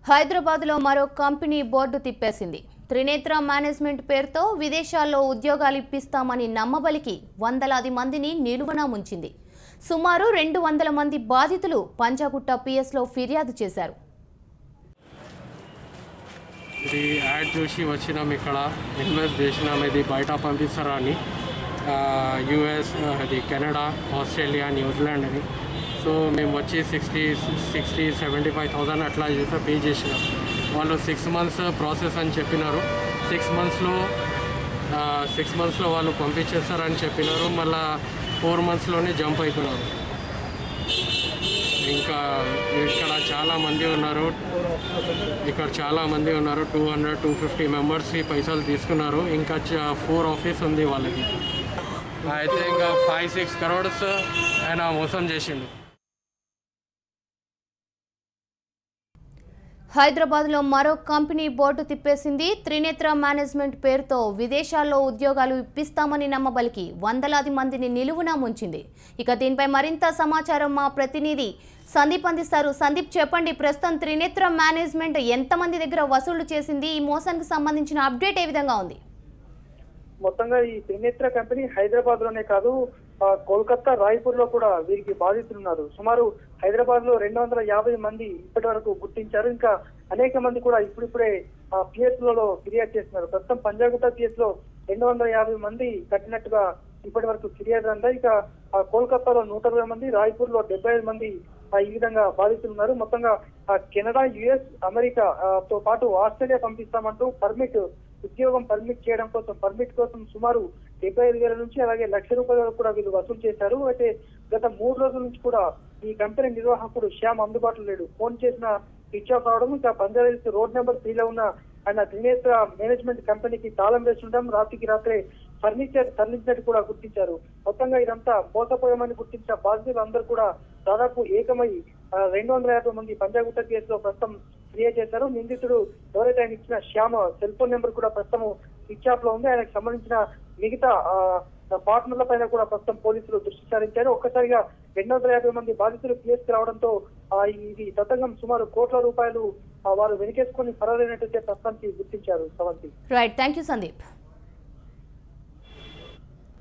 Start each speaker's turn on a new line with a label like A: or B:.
A: హైదరాబాద్లో మరో company board తిప్పేసింది. Trinetra management పేరుతో విదేశాల్లో ఉద్యోగాలు ఇప్పిస్తామని నమ్మబలికి వందలాది మందిని నిలువున ముంచింది. సుమారు 200 మంది బాధితులు పంజాగుట్ట పిఎస్లో ఫిర్యాదు చేశారు.
B: ఇది యాడ్ చూసి వచ్చినాం, ఇక్కడ ఇన్వెస్ట్ చేసినాం. ఇది బయట పంపిస్తారా అని, యుఎస్, అది కెనడా, ఆస్ట్రేలియా, న్యూజిలాండ్ అని. సో మేము వచ్చి 75,000 అట్లా చేసి పే చేసినాం. వాళ్ళు 6 months ప్రాసెస్ అని చెప్పినారు. 6 monthsలో వాళ్ళు పంపించేస్తారని చెప్పినారు. మళ్ళీ 4 monthsలోనే జంప్ అయిపోయినారు. ఇంకా ఇక్కడ చాలామంది ఉన్నారు, 200-250 మెంబర్స్కి పైసలు తీసుకున్నారు. ఇంకా 4 ఆఫీస్ ఉంది వాళ్ళకి. అయితే ఇంకా 5-6 crores ఆయన మోసం చేసిండు.
A: హైదరాబాద్లో మరో కంపెనీ బోర్డు తిప్పేసింది. త్రినేత్ర మేనేజ్మెంట్ పేరుతో విదేశాల్లో ఉద్యోగాలు ఇప్పిస్తామని నమ్మబలికి వందలాది మందిని నిలువున ముంచింది. ఇక దీనిపై మరింత సమాచారం మా ప్రతినిధి సందీప్ అందిస్తారు. సందీప్, చెప్పండి, ప్రస్తుతం త్రినేత్ర మేనేజ్మెంట్ ఎంతమంది దగ్గర వసూళ్లు చేసింది? ఈ మోసానికి సంబంధించిన అప్డేట్ ఏ విధంగా ఉంది?
C: మొత్తంగా ఈ త్రినేత్ర కంపెనీ హైదరాబాద్ లోనే కాదు, కోల్కతా, రాయ్పూర్ లో కూడా వీరికి బాధితులున్నారు. సుమారు హైదరాబాద్ లో 250 మంది ఇప్పటి వరకు గుర్తించారు. ఇంకా అనేక మంది కూడా ఇప్పుడిప్పుడే పిఎస్ లలో ఫిర్యాదు చేస్తున్నారు. ప్రస్తుతం పంజాగుట్ట పిఎస్ లో 250 మంది కట్టినట్టుగా ఇప్పటి వరకు ఫిర్యాదు అందా. ఇక కోల్కతాలో 120 మంది, రాయ్పూర్ లో 75 మంది ఈ విధంగా బాధితులున్నారు. మొత్తంగా కెనడా, యుఎస్, అమెరికా తో పాటు ఆస్ట్రేలియా పంపిస్తామంటూ ఉద్యోగం పర్మిట్ చేయడం కోసం, పర్మిట్ కోసం సుమారు 75,000 నుంచి అలాగే ₹1,00,000 వరకు కూడా వీళ్ళు వసూలు చేశారు. అయితే గత 3 రోజుల నుంచి కూడా ఈ కంపెనీ నిర్వాహకుడు శ్యామ్ అందుబాటులో లేడు. ఫోన్ చేసిన స్విచ్ ఆఫ్ అవడం, ఇంకా బంజారాహిల్స్ రోడ్ నెంబర్ 3లో ఉన్న ఆయన త్రినేత్ర మేనేజ్మెంట్ కంపెనీకి తాళం వేసి ఉండడం, రాత్రికి రాత్రే ఫర్నిచర్ తరలించినట్టు కూడా గుర్తించారు. మొత్తంగా ఇదంతా మోసపోయామని గుర్తించిన బాధితులు అందరూ కూడా దాదాపు ఏకమై 250 మంది పంజాగుట్ట కేసులో ప్రస్తుతం ఫిర్యాదు చేశారు. నిందితుడు ఎవరైతే ఆయన ఇచ్చిన శ్యామ్ సెల్ ఫోన్ నెంబర్ కూడా ప్రస్తుతం స్విచ్ ఆఫ్ లో ఉంది. ఆయనకు సంబంధించిన మిగతా పార్ట్నర్ల పైన కూడా ప్రస్తుతం పోలీసులు దృష్టి సారించారు. ఒక్కసారిగా 250 మంది బాధితులు పిఎస్కి రావడంతో ఇది తతంగం సుమారు ₹1,00,00,000 వారు వెనకేసుకొని ఫరారైనట్టయితే ప్రస్తుతానికి గుర్తించారు.
A: Right, thank you Sandeep.